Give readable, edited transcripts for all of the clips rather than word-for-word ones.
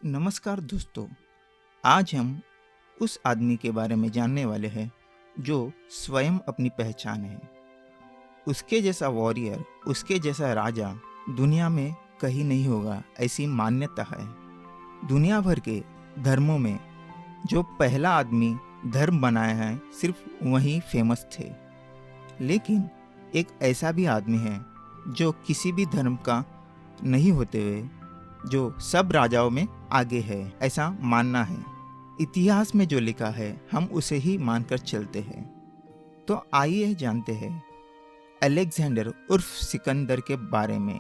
नमस्कार दोस्तों। आज हम उस आदमी के बारे में जानने वाले हैं जो स्वयं अपनी पहचान है। उसके जैसा वॉरियर, उसके जैसा राजा दुनिया में कहीं नहीं होगा, ऐसी मान्यता है। दुनिया भर के धर्मों में जो पहला आदमी धर्म बनाया है, सिर्फ वही फेमस थे। लेकिन एक ऐसा भी आदमी है जो किसी भी धर्म का नहीं होते हुए जो सब राजाओं में आगे है, ऐसा मानना है। इतिहास में जो लिखा है हम उसे ही मानकर चलते हैं। तो आइए जानते हैं अलेक्जेंडर उर्फ सिकंदर के बारे में।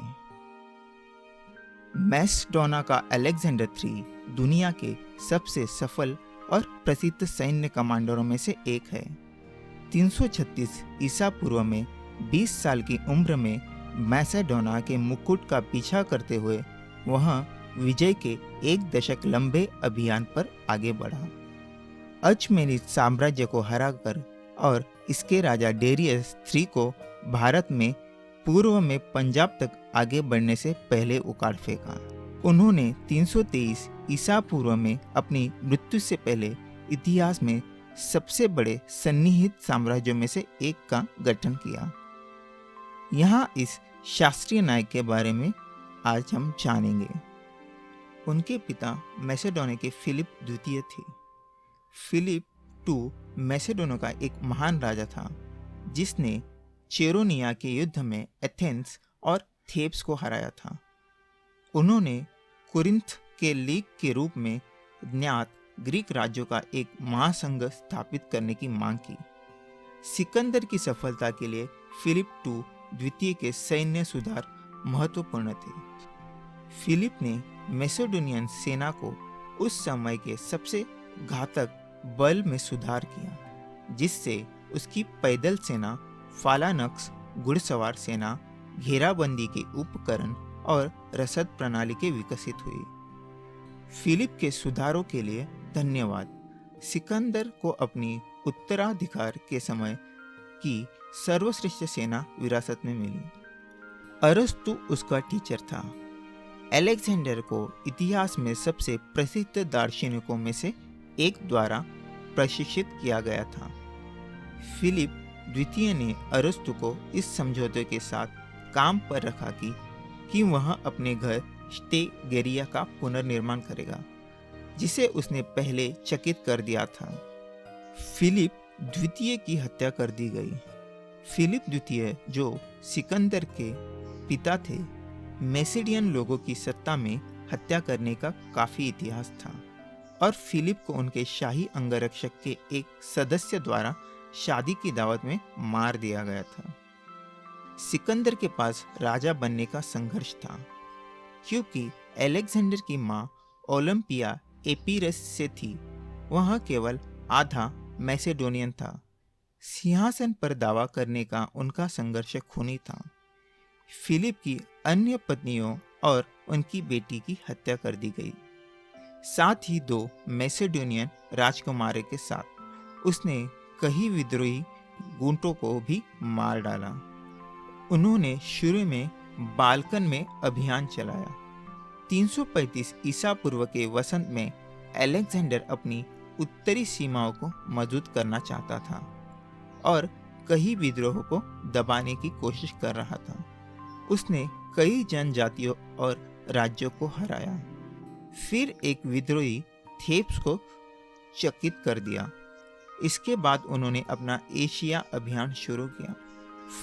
मैसेडोना का अलेक्जेंडर III दुनिया के सबसे सफल और प्रसिद्ध सैन्य कमांडरों में से एक है। 336 ईसा पूर्व में 20 साल की उम्र में मैसेडोना के मुकुट का पीछा करते हुए वह विजय के एक दशक लंबे अभियान पर आगे बढ़ा। अचमेनिद साम्राज्य को हराकर और इसके राजा डेरियस III को भारत में पूर्व में पंजाब तक आगे बढ़ने से पहले उखाड़ फेंका। उन्होंने 323 ईसा पूर्व में अपनी मृत्यु से पहले इतिहास में सबसे बड़े सन्निहित साम्राज्यों में से एक का गठन किया। यहाँ इस शास्त्रीय नायक के बारे में आज हम जानेंगे। उनके पिता मैसेडोनिया के फिलिप द्वितीय थे। फिलिप II मैसेडोनिया का एक महान राजा था जिसने चेरोनिया के युद्ध में एथेंस और थेब्स को हराया था। उन्होंने कुरिन्थ के लीग के रूप में ज्ञात ग्रीक राज्यों का एक महासंघ स्थापित करने की मांग की। सिकंदर की सफलता के लिए फिलिप II द्वितीय के सैन्य सुधार महत्वपूर्ण थे। फिलिप ने मैसेडोनियन सेना को उस समय के सबसे घातक बल में सुधार किया, जिससे उसकी पैदल सेना, फालानक्स घुड़सवार सेना, घेराबंदी के उपकरण और रसद प्रणाली के विकसित हुई। फिलिप के सुधारों के लिए धन्यवाद। सिकंदर को अपनी उत्तराधिकार के समय की सर्वश्रेष्ठ सेना विरासत में मिली। अरस्तु उसका टीचर था। अलेक्जेंडर को इतिहास में सबसे प्रसिद्ध दार्शनिकों में से एक द्वारा प्रशिक्षित किया गया था। फिलिप द्वितीय ने अरस्तु को इस समझौते के साथ काम पर रखा कि वह अपने घर स्टेगेरिया का पुनर्निर्माण करेगा, जिसे उसने पहले चकित कर दिया था। फिलिप द्वितीय की हत्या कर दी गई। फिलिप द्वितीय, जो सिकंदर के पिता थे, मैसेडियन लोगों की सत्ता में हत्या करने का काफी इतिहास था और फिलिप को उनके शाही अंगरक्षक के एक सदस्य द्वारा शादी की दावत में मार दिया गया था। सिकंदर के पास राजा बनने का संघर्ष था, क्योंकि अलेक्जेंडर की मां ओलंपिया एपीरस से थी। वह केवल आधा मैसेडोनियन था। सिंहासन पर दावा करने का उनका संघर्ष खूनी था। फिलिप की अन्य पत्नियों और उनकी बेटी की हत्या कर दी गई। साथ ही 2 मैसेडोनियन राजकुमारों के साथ उसने कई विद्रोही गुटों को भी मार डाला। उन्होंने शुरू में बाल्कन में अभियान चलाया। 335 ईसा पूर्व के वसंत में अलेक्जेंडर अपनी उत्तरी सीमाओं को मजबूत करना चाहता था और कई विद्रोहों को दबाने की कोशिश कर रहा था। उसने कई जनजातियों और राज्यों को हराया। फिर एक विद्रोही थेब्स को चकित कर दिया। इसके बाद उन्होंने अपना एशिया अभियान शुरू किया।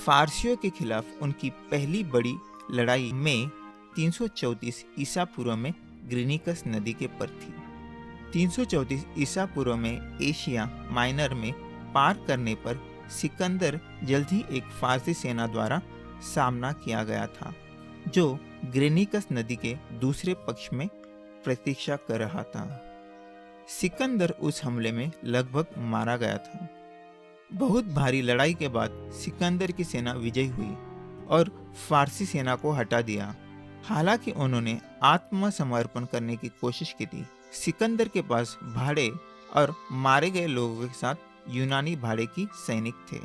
फारसियों के खिलाफ उनकी पहली बड़ी लड़ाई में 334 ईसा पूर्व में ग्रीनिकस नदी के पर थी। 334 ईसा पूर्व में एशिया माइनर में पार करने पर सिकंदर जल्द ही एक फारसी सेना द्वारा सामना किया गया था, जो ग्रीनिकस नदी के दूसरे पक्ष में प्रतीक्षा कर रहा था। सिकंदर उस हमले में लगभग मारा गया था। बहुत भारी लड़ाई के बाद सिकंदर की सेना विजयी हुई और फारसी सेना को हटा दिया। हालांकि उन्होंने आत्मसमर्पण करने की कोशिश की थी। सिकंदर के पास भाड़े और मारे गए लोगों के साथ यूनानी भाड़े की सैनिक थे।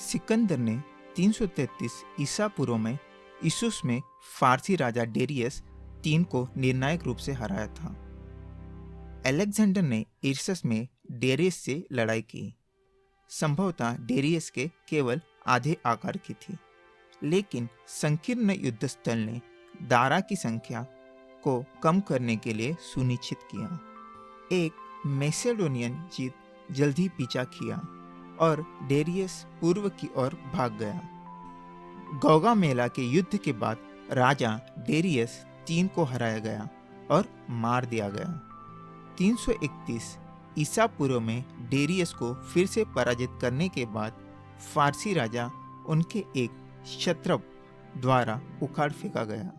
सिकंदर ने 333 ईसा पूर्व में इसूस में फारसी राजा डेरियस III को निर्णायक रूप से हराया था। अलेक्जेंडर ने इर्सस में डेरियस से लड़ाई की। संभवतः डेरियस के केवल आधे आकार की थी, लेकिन संकीर्ण युद्ध स्थल ने दारा की संख्या को कम करने के लिए सुनिश्चित किया। एक मैसेडोनियन जीत जल्द ही पीछा किया और डेरियस पूर्व की ओर भाग गया। गौगामेला के युद्ध के बाद राजा डेरियस III को हराया गया और मार दिया गया। 331 ईसा पूर्व में डेरियस को फिर से पराजित करने के बाद फारसी राजा उनके एक क्षत्रप द्वारा उखाड़ फेंका गया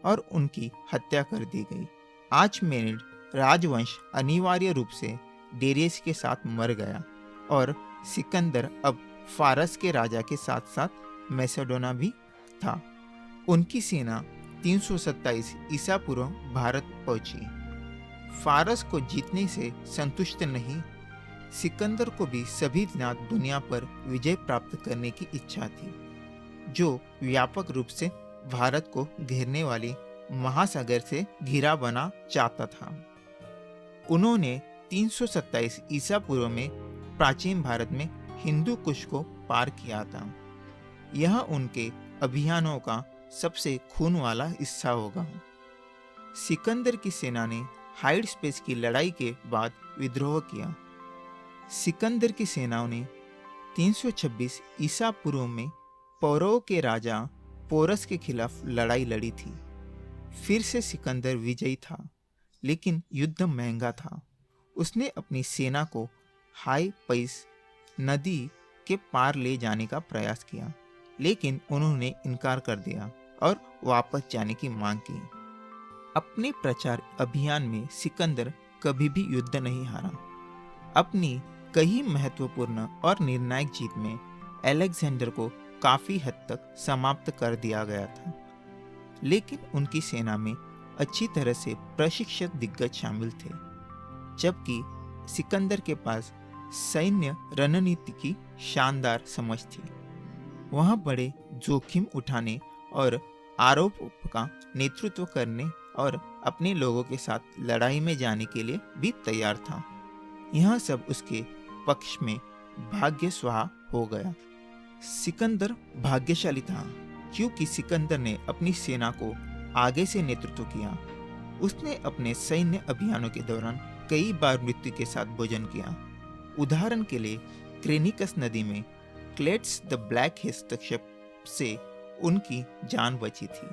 और उनकी हत्या कर दी गई। आचमेनिड राजवंश अनिवार्य रूप से डेरियस के साथ मर गया और सिकंदर अब फारस के राजा के साथ साथ मैसेडोना भी था। उनकी सेना 327 ईसा पूर्व भारत पहुंची। फारस को जीतने से संतुष्ट नहीं, सिकंदर को भी सभी दुनिया पर विजय प्राप्त करने की इच्छा थी, जो व्यापक रूप से भारत को घेरने वाली महासागर से घिरा बना चाहता था। उन्होंने 327 ईसा पूर्व में प्राचीन भारत में हिंदू कुश को पार किया था। यह उनके अभियानों का सबसे खून वाला हिस्सा होगा। सिकंदर की सेना ने हाइड स्पेस की लड़ाई के बाद विद्रोह किया। सिकंदर की सेनाओं ने 326 ईसा पूर्व में पौरव के राजा पोरस के खिलाफ लड़ाई लड़ी थी। फिर से सिकंदर विजयी था, लेकिन युद्ध महंगा था। उसने अपनी सेना को हाइपैस नदी के पार ले जाने का प्रयास किया, लेकिन उन्होंने इनकार कर दिया और वापस जाने की मांग की। अपने प्रचार अभियान में सिकंदर कभी भी युद्ध नहीं हारा। अपनी कई महत्वपूर्ण और निर्णायक जीत में अलेक्जेंडर को काफी हद तक समाप्त कर दिया गया था, लेकिन उनकी सेना में अच्छी तरह से प्रशिक्षित दिग्गज शामिल थे, जबकि सिकंदर के पास सैन्य रणनीति की शानदार समझ थी। वह बड़े जोखिम उठाने और आरोप का नेतृत्व करने और अपने लोगों के साथ लड़ाई में जाने के लिए भी तैयार था। यह सब उसके पक्ष में भाग्य स्वाहा हो गया। सिकंदर भाग्यशाली था क्योंकि सिकंदर ने अपनी सेना को आगे से नेतृत्व किया। उसने अपने सैन्य अभियानों के दौरान कई बार मृत्यु के साथ भोजन किया। उदाहरण के लिए क्रेनिकस नदी में क्लेट्स द ब्लैक हस्तक्षेप से उनकी जान बची थी,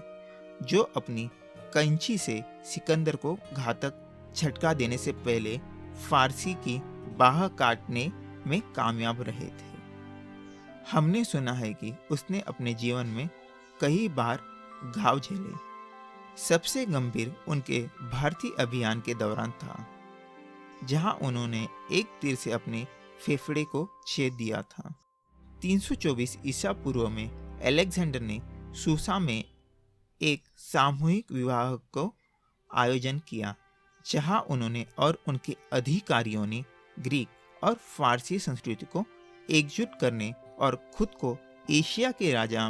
जो अपनी कंची से सिकंदर को घातक झटका देने से पहले फारसी की बाह काटने में कामयाब रहे थे। हमने सुना है कि उसने अपने जीवन में कई बार घाव झेले। सबसे गंभीर उनके भारतीय अभियान के दौरान था, जहां उन्होंने एक तीर से अपने फेफड़े को छेद दिया था। 324 ईसा पूर्व में अलेक्जेंडर ने सूसा में एक सामूहिक विवाह को आयोजन किया, जहां उन्होंने और उनके अधिकारियों ने ग्रीक और फारसी संस्कृति को एकजुट करने और खुद को एशिया के राजा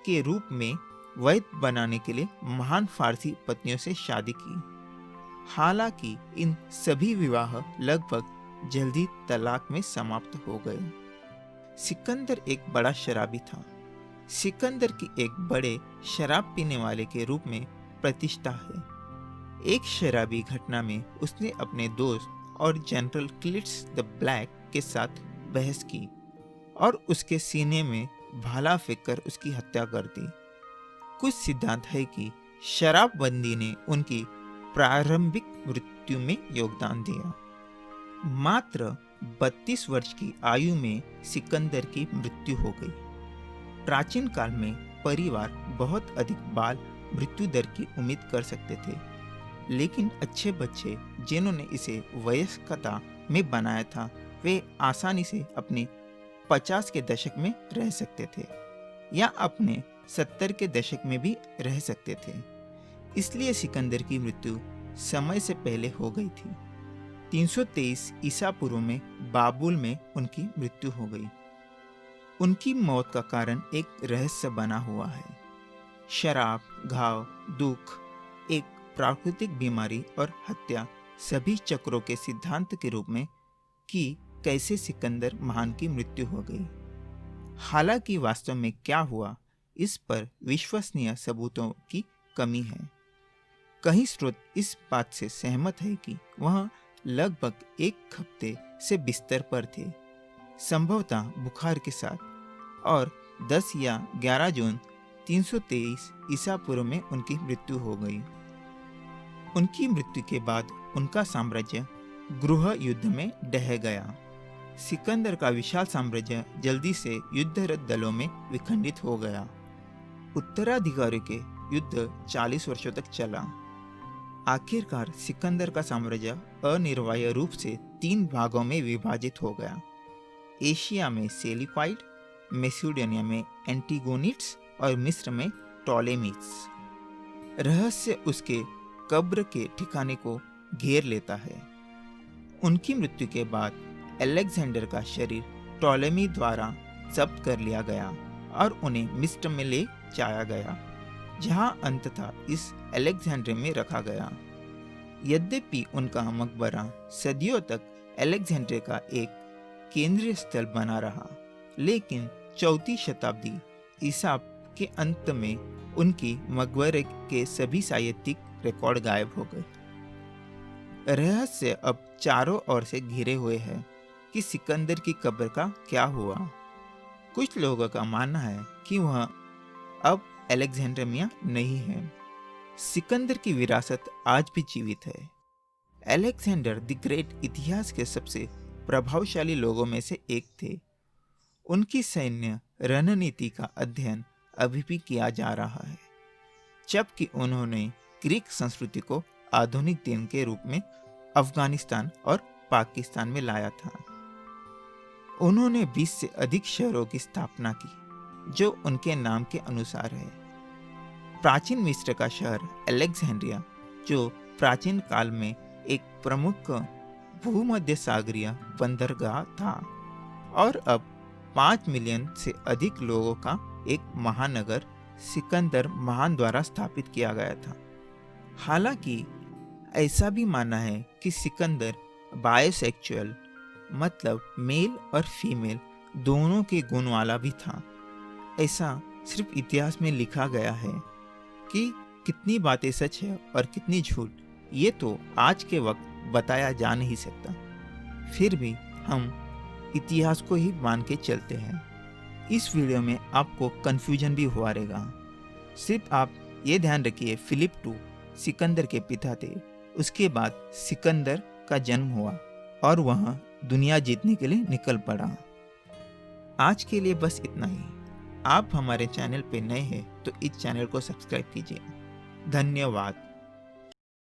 के रूप में वैध बनाने के लिए महान फारसी पत्नियों से शादी की। हालांकि इन सभी विवाह लगभग जल्दी तलाक में समाप्त हो गए। सिकंदर एक बड़ा शराबी था। सिकंदर की एक बड़े शराब पीने वाले के रूप में प्रतिष्ठा है। एक शराबी घटना में उसने अपने दोस्त और जनरल क्लिट्स द ब्लैक के साथ बहस की और उसके सीने में भाला फेंककर उसकी हत्या कर दी। कुछ सिद्धांत है कि शराबबंदी ने उनकी प्रारंभिक मृत्यु में योगदान दिया। मात्र 32 वर्ष की आयु में सिकंदर की मृत्यु हो गई। प्राचीन काल में परिवार बहुत अधिक बाल मृत्यु दर की उम्मीद कर सकते थे, लेकिन अच्छे बच्चे जिन्होंने इसे वयस्कता में बनाया था, वे आसानी से अपने 50 के दशक में रह सकते थे या अपने 70 के दशक में भी रह सकते थे। इसलिए सिकंदर की मृत्यु समय से पहले हो गई थी। 323 ईसा पूर्व में बाबुल में उनकी मृत्यु हो गई। उनकी मौत का कारण एक रहस्य बना हुआ है। शराब, घाव, दुख, एक प्राकृतिक बीमारी और हत्या सभी चक्रों के सिद्धांत के रूप में कि कैसे सिकंदर महान की मृत्यु हो गई। हालांकि वास्तव में क्या हुआ, इस पर विश्वसनीय सबूतों की कमी है। कई स्रोत इस बात से सहमत है कि वह लगभग एक हफ्ते से बिस्तर पर थे, संभवतः बुखार के साथ, और 10 या 11 जून 323 ईसा पूर्व में उनकी मृत्यु हो गई। उनकी मृत्यु के बाद उनका साम्राज्य गृह युद्ध में ढह गया। सिकंदर का विशाल साम्राज्य जल्दी से युद्धरत दलों में विखंडित हो गया। उत्तराधिकारी के युद्ध 40 वर्षों तक चला। आखिरकार सिकंदर का साम्राज्य अनिर्वाय रूप से 3 भागों में विभाजित हो गया। एशिया में सेलिकाइड, मैसिडोनिया में एंटीगोनिड्स और मिस्र में टॉलेमीड्स। रहस्य उसके कब्र के ठिकाने को घेर लेता है। उनकी मृत्यु के बाद अलेक्जेंडर का शरीर टॉलेमी द्वारा जब्त कर लिया गया और उन्हें मिस्र में ले जाया गया, जहां अंततः इस अलेक्जेंडर में रखा गया। यद्यपि उनका मकबरा सदियों तक अलेक्जेंडर का एक केंद्रीय स्थल बना रहा, लेकिन 4वीं शताब्दी ईसा के अंत में उनकी मकबरे के सभी साहित्यिक रिकॉर्ड गायब हो गए। रहस्य अब चारों ओर से घिरे हुए है कि सिकंदर की कब्र का क्या हुआ। कुछ लोगों का मानना है कि वह अब अलेक्जेंड्रिया नहीं है। सिकंदर की विरासत आज भी जीवित है। अलेक्जेंडर द ग्रेट इतिहास के सबसे प्रभावशाली लोगों में से एक थे। उनकी सैन्य रणनीति का अध्ययन अभी भी किया जा रहा है, जबकि उन्होंने ग्रीक संस्कृति को आधुनिक दिन के रूप में अफगानिस्तान और पाकिस्तान में लाया था। उन्होंने 20 से अधिक शहरों की स्थापना की, जो उनके नाम के अनुसार है। प्राचीन मिस्र का शहर अलेक्जेंड्रिया, जो प्राचीन काल में एक प्रमुख भूमध्य सागरीय बंदरगाह था और अब 5 मिलियन से अधिक लोगों का एक महानगर सिकंदर महान द्वारा स्थापित किया गया था। हालांकि ऐसा भी माना है कि सिकंदर बायोसेक्सुअल, मतलब मेल और फीमेल दोनों के गुण वाला भी था। ऐसा सिर्फ इतिहास में लिखा गया है कि कितनी बातें सच है और कितनी झूठ, ये तो आज के वक्त बताया जा नहीं सकता। फिर भी हम इतिहास को ही मान के चलते हैं। इस वीडियो में आपको कंफ्यूजन भी हुआ रहेगा। सिर्फ आप ये ध्यान रखिए, फिलिप II सिकंदर के पिता थे। उसके बाद सिकंदर का जन्म हुआ और वह दुनिया जीतने के लिए निकल पड़ा। आज के लिए बस इतना ही। आप हमारे चैनल पे नए हैं तो इस चैनल को सब्सक्राइब कीजिए। धन्यवाद।